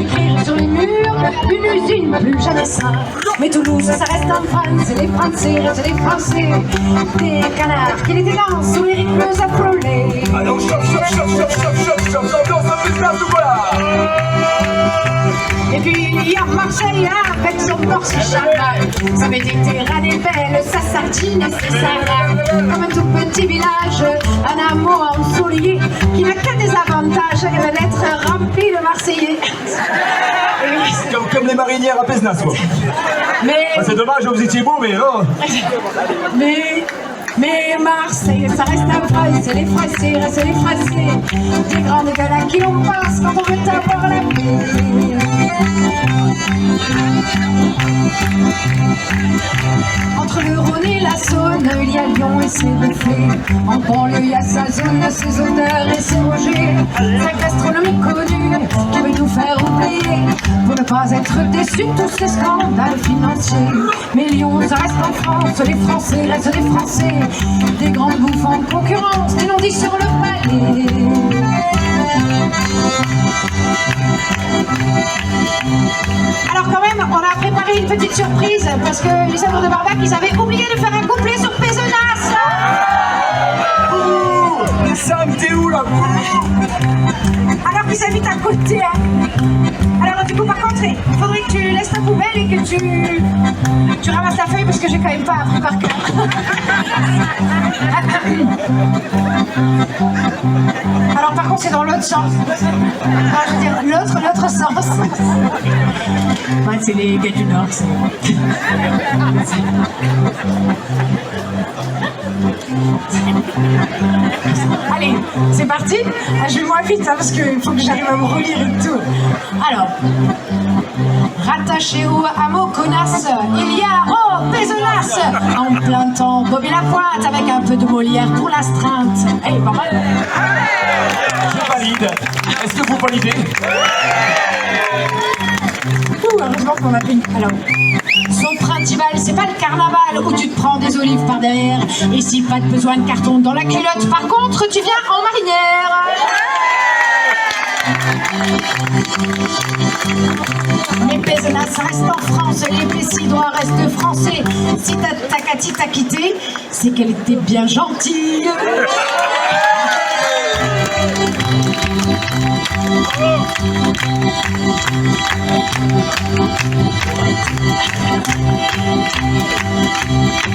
écrire sur les murs une usine, plus jamais ça. Mais Toulouse, ça reste en France, et les Français restent les Français. Des canards qui les délancent sous les rythmes affolés. Alors chop, l'ambiance un peu classe, voilà. Et puis il y a Marseille avec son port si charmant, sa Méditerranée belle, sa sardine et ses salades. Comme un tout petit village, un amour ensoleillé qui n'a que des avantages d'être rempli de Marseillais. Comme les marinières à Pézenas, quoi. Mais... Ah, c'est dommage, vous étiez beaux, mais oh. Mais Marseille, ça reste un France, les Français restent les Français. Des grandes gueules à qui l'on passe quand on veut avoir la paix. Entre le Rhône et la Saône, il y a Lyon et ses reflets. En banlieue, il y a sa zone, ses odeurs et ses rojets. Sa gastronomie connue qui veut nous faire oublier. Pour ne pas être déçus de tous ces scandales financiers. Mais Lyon, ça reste en France, les Français restent les Français. Des grandes bouffes en concurrence, des non-dits sur le palais. Alors quand même, on a préparé une petite surprise parce que les amours de Barbac, ils avaient oublié de faire un couplet sur Pézenas. Ouh, Sam, t'es où là? Alors qu'ils habitent à côté. Alors du coup, par contre, il faudrait que tu laisses ta poubelle et que tu ramasses la feuille parce que j'ai quand même pas appris par cœur. Alors par contre, c'est dans l'autre sens. Ah, je veux dire, l'autre sens. Ouais, c'est les gars du Nord, c'est... Allez, c'est parti. Je vais moins vite hein, parce qu'il faut que j'arrive à me relire et tout. Alors, rattaché au hameau Connasse, il y a Pézenas. En plein temps, Bobby Lapointe avec un peu de Molière pour l'astreinte. Eh, pas mal. Je valide. Est-ce que vous validez? Heureusement qu'on a pris. Alors, son principal, c'est pas le carnaval où tu te prends des olives par derrière. Et si pas de besoin de carton dans la culotte, par contre, tu viens en marinière. Mais Pézenas reste en France, les Pessidrois restent français. Si ta Cathy t'a quitté, c'est qu'elle était bien gentille.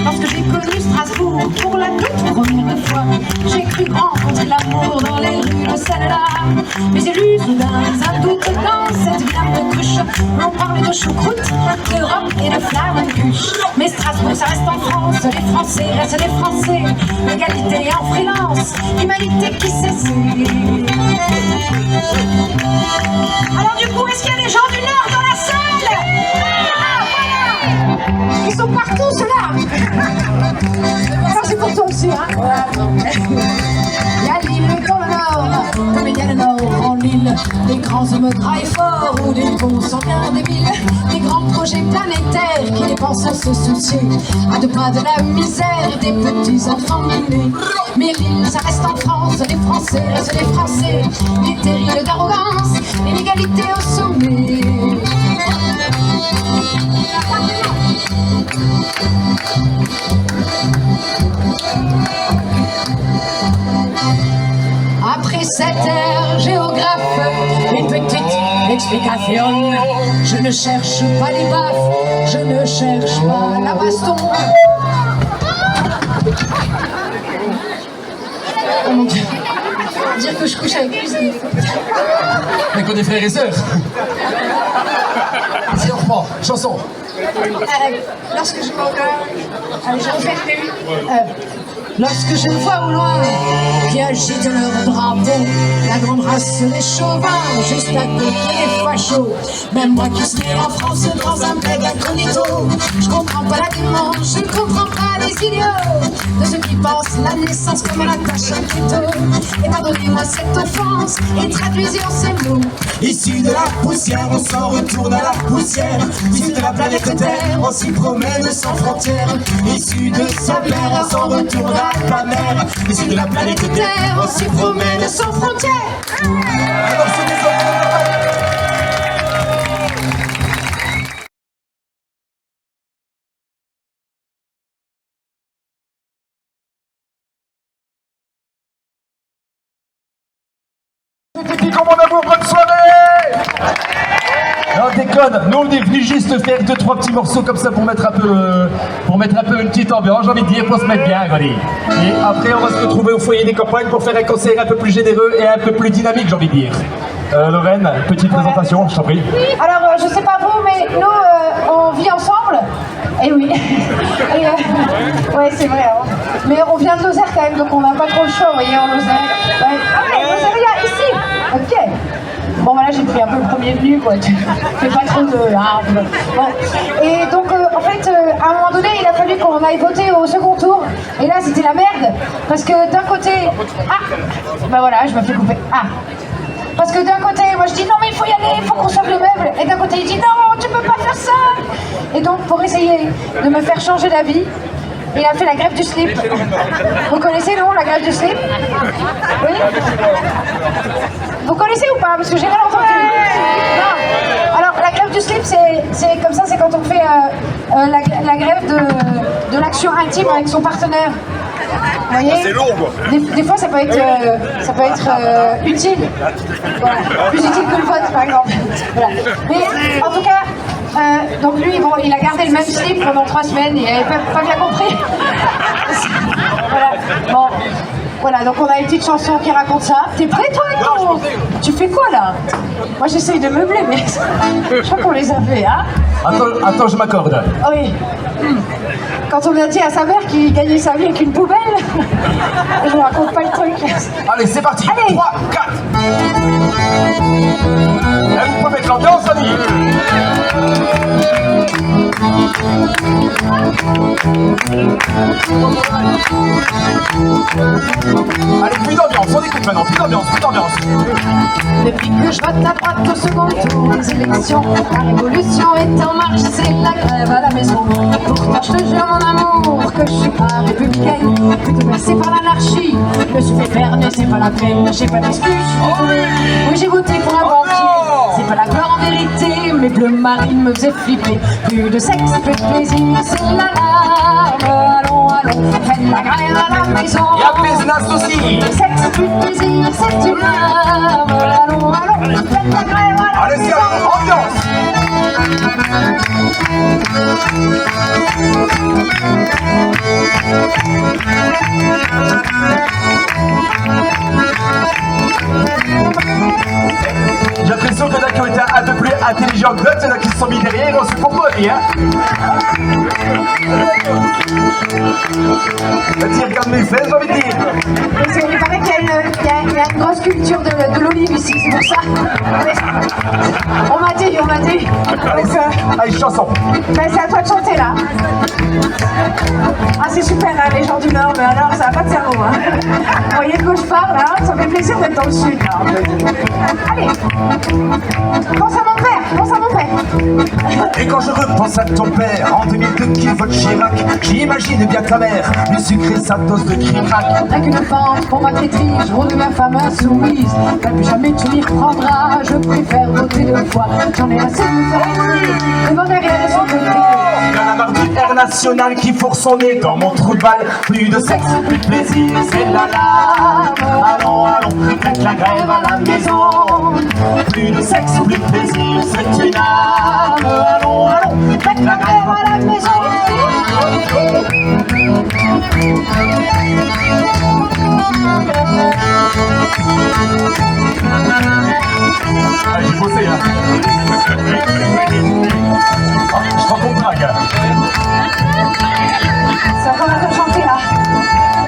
Lorsque j'ai connu Strasbourg pour la toute première fois, j'ai cru rencontrer l'amour dans les rues de celle-là. Mais j'ai lu soudain un doute dans cette vilaine de cruche. On parlait de choucroute, de rhum et de flamme de cuche. Mais Strasbourg, ça reste en France, les Français restent les Français. L'égalité en freelance, l'humanité qui s'essaie. Alors du coup, est-ce qu'il y a des gens du Nord dans la salle? Ah, voilà. Ils sont partout, ceux-là. Alors c'est pour toi aussi, hein. Il y a l'île dans le Nord, comme il y a le Nord en île. Des grands hommes travaillent fort ou des cons sont bien débiles. Des grands projets planétaires qui dépensent à se soucier. À deux pas de la misère des petits enfants minés. Mais l'île, ça reste en France, les Français restent les Français. Les terribles d'arrogance, l'inégalité au sommet. Après cette ère géographe, une petite explication. Je ne cherche pas les baffes, je ne cherche pas la baston. Oh mon Dieu, dire que je couche avec lui, c'est... Mais qu'on est frères et sœurs. C'est on reprend, chanson. Lorsque je vois... Allez, je refais le début. Lorsque je vois au loin qui agitent leur drapeau, la grande race des chauvins, juste à côté des fachos. Même moi qui suis en France dans un bled incognito, je comprends pas la démence, je ne comprends pas les idiots de ceux qui pensent la naissance comme on attache un couteau. Et pardonnez-moi cette offense et traduisez en ces mots. Issus de la poussière, on s'en retourne à la poussière. Issus de la planète Terre, on s'y promène sans frontières. Issus de sa mère, on s'en retourne à la mer. Issus de la planète Terre, on s'y promène sans frontières. Alors, applaudissements, mon amour, bonne soirée! Non, déconne, nous on est venus juste faire 2-3 petits morceaux comme ça pour mettre un peu une petite ambiance, j'ai envie de dire, pour se mettre bien, allez. Et après on va se retrouver au foyer des campagnes pour faire un concert un peu plus généreux et un peu plus dynamique, j'ai envie de dire. Lorraine, petite présentation, je t'en prie. Alors, je sais pas vous, mais nous, on vit ensemble. Et oui. Et, ouais, c'est vrai. Hein. Mais on vient de Lozère quand même, donc on n'a pas trop le choix, vous voyez, en Lozère. Ouais. Ah ouais, Lozère, ici. Ok. Bon, voilà, j'ai pris un peu le premier venu, quoi. Tu fais pas trop de... Ah, bon. Et donc, en fait, à un moment donné, il a fallu qu'on aille voter au second tour. Et là, c'était la merde. Parce que d'un côté... Ah, bah voilà, je me fais couper. Ah. Parce que d'un côté, moi je dis non mais il faut y aller, il faut qu'on sauve les meubles. Et d'un côté il dit non, tu peux pas faire ça. Et donc pour essayer de me faire changer d'avis, il a fait la grève du slip. Vous connaissez non, la grève du slip? Oui. Vous connaissez ou pas? Parce que j'ai rien entendu. Non. Alors la grève du slip c'est comme ça, c'est quand on fait la grève de l'action intime avec son partenaire. Vous voyez, c'est lourd, quoi. Des fois, ça peut être utile. Voilà. Plus utile que le vote, par exemple. Voilà. Mais en tout cas, donc lui, bon, il a gardé le même slip pendant 3 semaines. Il n'avait pas bien compris. Voilà. Bon. Voilà, donc on a une petite chanson qui raconte ça. T'es prêt, toi, Nico? Tu fais quoi, là? Moi, j'essaye de meubler, mais je crois qu'on les a fait, hein? Attends, je m'accorde. Oui. Quand on a dit à sa mère qu'il gagnait sa vie avec une poubelle, je ne raconte pas le truc. Allez, c'est parti. Allez. 3, 4. Vous pouvez mettre l'ambiance, amis. Allez, plus d'ambiance, on écoute maintenant, plus d'ambiance. Depuis que je vote à droite au second tour des élections, la révolution est en marche, c'est la grève à la maison. Pourtant je te jure mon amour que je suis pas républicaine, plutôt bercée par l'anarchie. Je me suis fait faire, mais c'est pas la peine, j'ai pas d'excuse. Oui, j'ai voté pour un banquier, c'est pas la gloire en vérité, mais bleu marine me faisait flipper. Plus de sexe, plus de plaisir, c'est l'alarme. Allons, faites la grève à la maison. Il y a business aussi. Plus de sexe, plus de plaisir, c'est une arme. Allons, faites la grève à la Allez, maison. c'est ambiance. J'ai l'impression qu'il y en a qui ont été un peu plus intelligents que d'autres, il y en a qui se sont mis derrière, on se comprend bien. Vas-y, regarde mes fesses, j'ai envie de dire. Il paraît qu'il y a une grosse culture de l'olive ici, c'est pour ça. On m'a dit. Donc, Allez, chanson. ben, c'est à toi de chanter là. Ah, c'est super, hein, les gens du Nord, mais alors ça n'a pas de cerveau. Hein. Vous voyez de quoi je parle, hein, ça fait plaisir d'être dans le Sud. Là. Allez, pense à mon père. Et quand je repense à ton père, en 2002 qui vote Chirac, j'imagine bien ta mère, lui sucrer sa dose de cric-crac. Avec une fente pour ma traîtrise, je redeviens femme insoumise. Plus jamais tu m'y reprendras, je préfère voter 2 fois. J'en ai assez de me faire écouter, et mon derrière est son côté. Y'en a marre du air national qui fourre son nez dans mon trou de balle. Plus de sexe, plus de plaisir, c'est l'alarme. Allons, faites la grève à la maison. Plus de sexe, plus de plaisir, c'est une arme. Allons, faites la grève à la maison. Allez, j'ai bossé, hein. Oh, je te rencontre un gars. Ça va encore chanter là.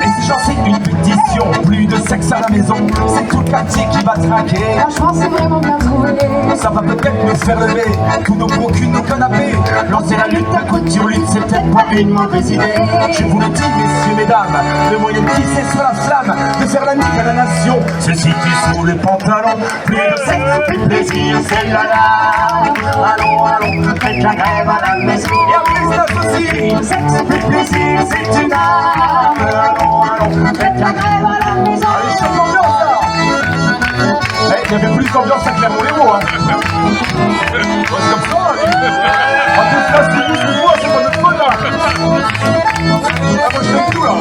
Et si j'en sais une pétition, plus de sexe à la maison, c'est tout le quartier qui va traquer. Franchement, c'est vraiment bien trouvé. Ça va peut-être nous faire lever tous nos gros culs, nos canapés. Lancer la lutte à côte sur lutte, c'est peut-être pas une mauvaise idée. Je vous le dis, messieurs, mesdames, le moyen de tisser sur la flamme, de faire la nuit à la nation, se situe sous le pantalon. Plus de sexe, plus de plaisir, c'est l'alarme. Allons, faites la grève à la maison. Et après ça aussi, plus de sexe, plus de plaisir, c'est une arme. Allons, faites la grève à la maison. Allez, je l'ambiance là. Il y avait plus d'ambiance à Clermont-Lérault, hein. C'est comme ça, en tout cas, c'est nous, c'est moi, c'est pas notre faute, là. Ah, moi, je fais tout, là.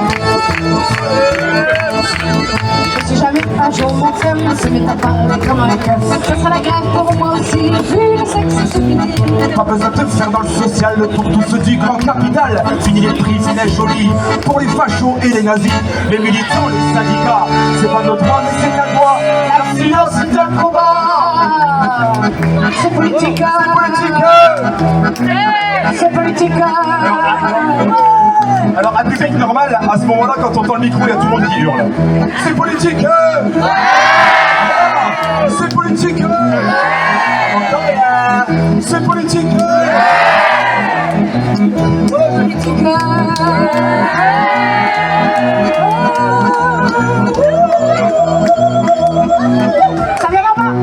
Si jamais un jour mon BFM se met à parler comme un keuf. Ce sera la grève pour moi aussi, vu le sexe se finit. Pas besoin de te faire dans le social, pour tous ceux du grand capital. Fini les privilèges jolis, pour les fachos et les nazis. Les militants, les syndicats, c'est pas notre droit mais c'est la loi. La finance c'est un combat. C'est politique, c'est politique. Alors un public normal, à ce moment-là, quand on entend le micro, il y a tout le monde qui hurle. C'est politique. C'est politique. C'est politique. Ça vient là-bas.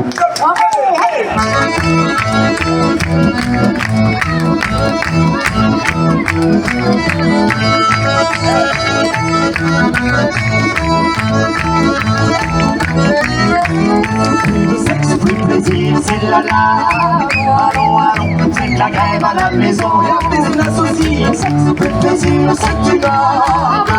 Le sexe, plus plaisir, c'est la la. Allons, allons, faites la grève à la maison. Et à business aussi. Le sexe, plus plaisir, c'est du nord.